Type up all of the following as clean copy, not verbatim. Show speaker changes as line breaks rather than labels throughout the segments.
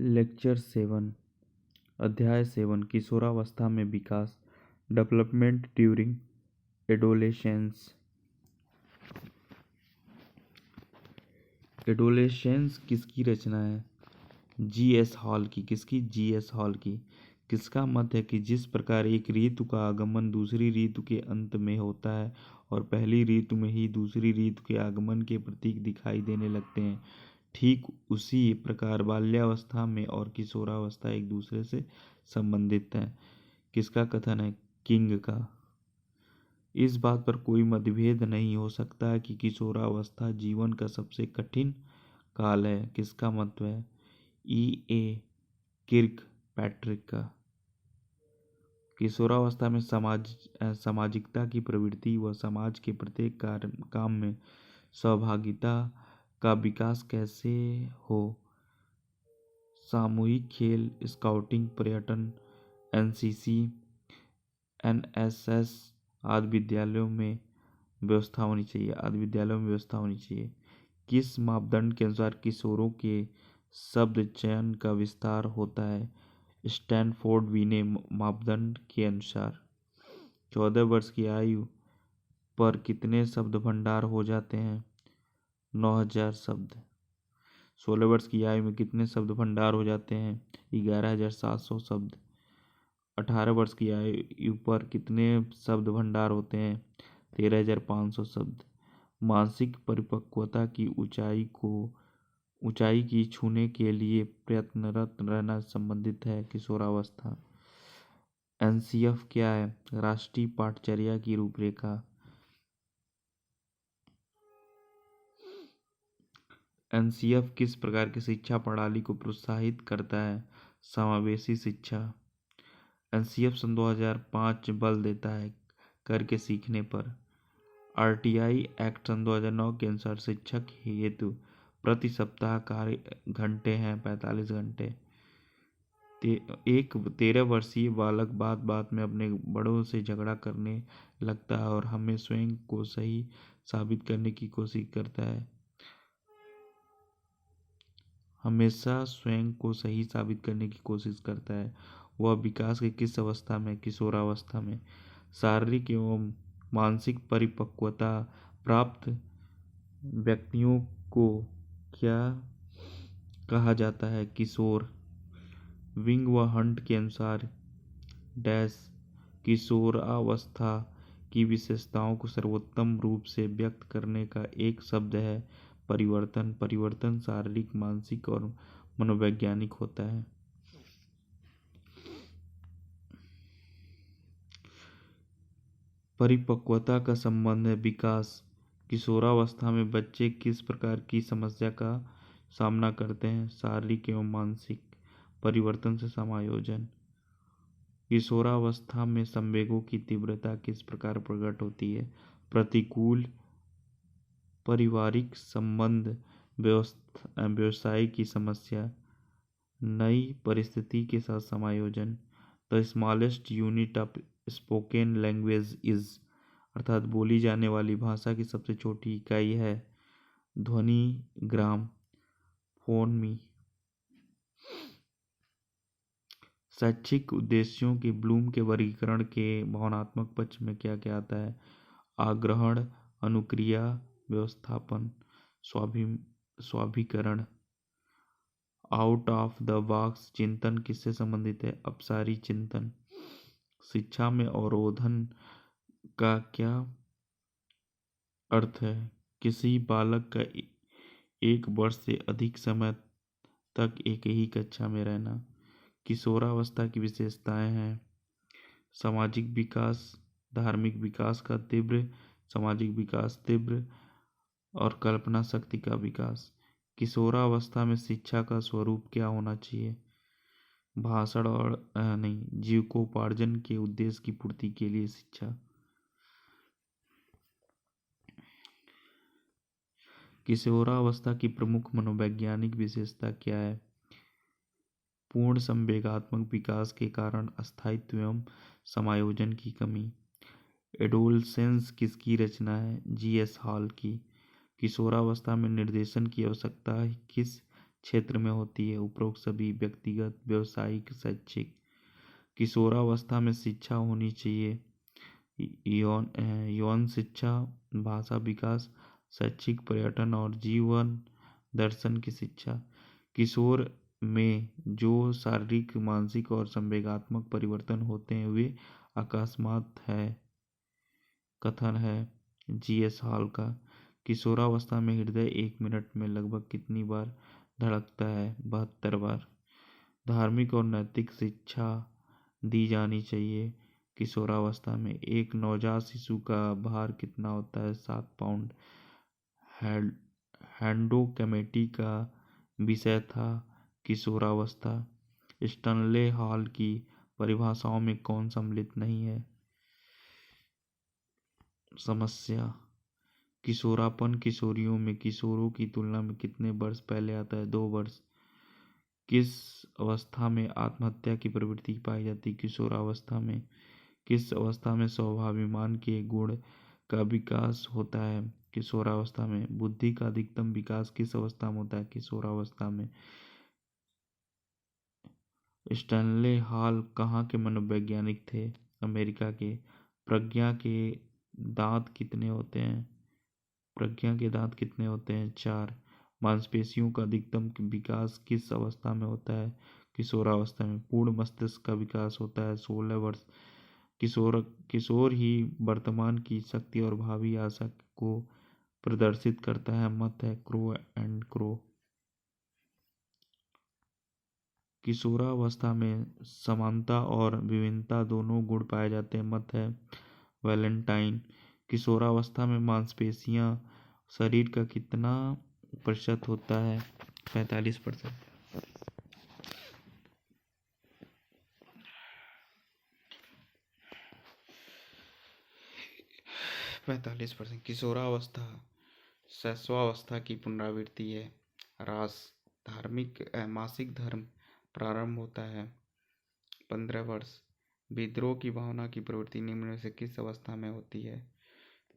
Lecture 7 अध्याय 7 किशोरावस्था में विकास डेवलपमेंट ड्यूरिंग एडोलेसेंस। एडोलेसेंस किसकी रचना है? जी.एस. हॉल की। किसकी? जी.एस. हॉल की। किसका मत है कि जिस प्रकार एक ऋतु का आगमन दूसरी ऋतु के अंत में होता है और पहली ऋतु में ही दूसरी ऋतु के आगमन के प्रतीक दिखाई देने लगते हैं, ठीक उसी प्रकार बाल्यावस्था में और किशोरावस्था एक दूसरे से संबंधित है। किसका कथन है? किंग का। इस बात पर कोई मतभेद नहीं हो सकता कि किशोरावस्था जीवन का सबसे कठिन काल है। किसका मत है? E.A. किर्क पैट्रिक का। किशोरावस्था में सामाजिकता की प्रवृत्ति व समाज के प्रत्येक काम में सहभागिता का विकास कैसे हो। सामूहिक खेल, स्काउटिंग, पर्यटन, एनसीसी, एनएसएस आदि विद्यालयों में व्यवस्था होनी चाहिए। किस मापदंड के अनुसार किशोरों के शब्द चयन का विस्तार होता है? स्टैनफोर्ड विने मापदंड के अनुसार। 14 वर्ष की आयु पर कितने शब्द भंडार हो जाते हैं? 9000 शब्द। 16 वर्ष की आयु में कितने शब्द भंडार हो जाते हैं? 11700 शब्द। 18 वर्ष की आयु पर कितने शब्द भंडार होते हैं? 13500 शब्द। मानसिक परिपक्वता की ऊंचाई की छूने के लिए प्रयत्नरत रहना संबंधित है किशोरावस्था। एनसीएफ क्या है? राष्ट्रीय पाठचर्या की रूपरेखा। एनसीएफ किस प्रकार की शिक्षा प्रणाली को प्रोत्साहित करता है? समावेशी शिक्षा। एनसीएफ सन 2005 बल देता है करके सीखने पर। आरटीआई एक्ट सन 2009 के अनुसार शिक्षक हेतु प्रति सप्ताह कार्य घंटे हैं 45 घंटे। एक 13 वर्षीय बालक बात में अपने बड़ों से झगड़ा करने लगता है और हमेशा स्वयं को सही साबित करने की कोशिश करता है। वह विकास की किस अवस्था में? किशोरावस्था में। शारीरिक एवं मानसिक परिपक्वता प्राप्त व्यक्तियों को क्या कहा जाता है? किशोर। विंग व हंट के अनुसार डैश किशोरावस्था की विशेषताओं को सर्वोत्तम रूप से व्यक्त करने का एक शब्द है परिवर्तन। परिवर्तन शारीरिक, मानसिक और मनोवैज्ञानिक होता है। परिपक्वता का संबंध है विकास। किशोरावस्था में बच्चे किस प्रकार की समस्या का सामना करते हैं? शारीरिक एवं मानसिक। परिवर्तन से समायोजन। किशोरावस्था में संवेगों की तीव्रता किस प्रकार प्रकट होती है? प्रतिकूल पारिवारिक संबंध, व्यवसाय की समस्या, नई परिस्थिति के साथ समायोजन। The smallest unit of spoken language is, अर्थात बोली जाने वाली भाषा की सबसे छोटी इकाई है ध्वनि ग्राम, फोनमी। शैक्षिक उद्देश्यों के ब्लूम के वर्गीकरण के भावनात्मक पक्ष में क्या क्या आता है? आग्रहण, अनुक्रिया, व्यवस्थापन, स्वाभिकरण। आउट ऑफ द बॉक्स चिंतन किससे संबंधित है? अपसारी चिंतन। शिक्षा में अवरोधन का क्या अर्थ है? किसी बालक का 1 वर्ष से अधिक समय तक एक ही कक्षा में रहना। किशोरावस्था की विशेषताएं हैं सामाजिक विकास, धार्मिक विकास का तीव्र, सामाजिक विकास तीव्र और कल्पना शक्ति का विकास। किशोरावस्था में शिक्षा का स्वरूप क्या होना चाहिए? भाषण और जीविकोपार्जन के उद्देश्य की पूर्ति के लिए शिक्षा। किशोरावस्था की प्रमुख मनोवैज्ञानिक विशेषता क्या है? पूर्ण संवेगात्मक विकास के कारण स्थायित्व एवं समायोजन की कमी। एडोलसेंस किसकी रचना है? जी.एस. हॉल की। किशोरावस्था में निर्देशन की आवश्यकता किस क्षेत्र में होती है? उपरोक्त सभी व्यक्तिगत, व्यावसायिक, शैक्षिक। किशोरावस्था में शिक्षा होनी चाहिए। यौन शिक्षा, भाषा विकास, शैक्षिक, पर्यटन और जीवन दर्शन की शिक्षा। किशोर में जो शारीरिक, मानसिक और संवेगात्मक परिवर्तन होते हैं वे अकस्मात है। कथन है जीएस हॉल का। किशोरावस्था में हृदय 1 मिनट में लगभग कितनी बार धड़कता है? 72 बार। धार्मिक और नैतिक शिक्षा दी जानी चाहिए। किशोरावस्था में एक नवजात शिशु का भार कितना होता है? 7 पाउंड। हैंडो कमेटी का विषय था किशोरावस्था। स्टैनले हॉल की परिभाषाओं में कौन सम्मिलित नहीं है? समस्या। किशोरापन किशोरियों में किशोरों की तुलना में कितने वर्ष पहले आता है? 2 वर्ष। किस अवस्था में आत्महत्या की प्रवृत्ति पाई जाती है? किशोरावस्था में। किस अवस्था में स्वाभिमान के गुण का विकास होता है? किशोरावस्था में। बुद्धि का अधिकतम विकास किस अवस्था में होता है? किशोरावस्था में। स्टैनले हॉल कहाँ के मनोवैज्ञानिक थे? अमेरिका के। प्रज्ञा के दांत कितने होते हैं? प्रज्ञा के दांत कितने होते हैं? 4। मांसपेशियों का अधिकतम विकास किस अवस्था में होता है? किशोरावस्था में। पूर्ण मस्तिष्क का विकास होता है 16 वर्ष। किशोर ही वर्तमान की शक्ति और भावी आशा को प्रदर्शित करता है। मत है क्रो एंड क्रो। किशोरावस्था में समानता और विभिन्नता दोनों गुण पाए जाते हैं। मत है वैलेंटाइन। किशोरावस्था में मांसपेशियां शरीर का कितना प्रतिशत होता है? 45%। 45%। किशोरावस्था शैशवावस्था की पुनरावृत्ति है। रास धार्मिक मासिक धर्म प्रारंभ होता है 15 वर्ष। विद्रोह की भावना की प्रवृत्ति निम्न में से किस अवस्था में होती है?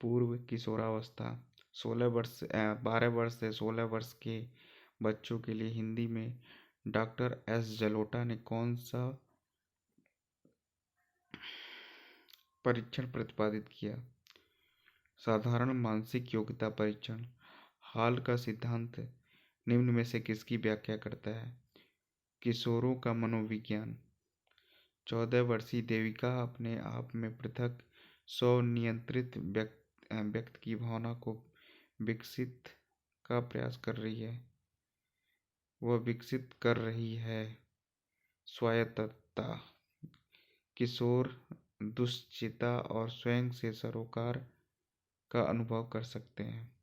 पूर्व किशोरावस्था। 12 वर्ष से 16 वर्ष के बच्चों के लिए हिंदी में डॉक्टर एस जलोटा ने कौन सा परीक्षण प्रतिपादित किया? साधारण मानसिक योग्यता परीक्षण। हॉल का सिद्धांत निम्न में से किसकी व्याख्या करता है? किशोरों का मनोविज्ञान। 14 वर्षीय देविका अपने आप में पृथक स्वनियंत्रित व्यक्त की भावना को विकसित का प्रयास कर रही है। वह विकसित कर रही है स्वायत्तता। किशोर दुश्चिंता और स्वयं से सरोकार का अनुभव कर सकते हैं।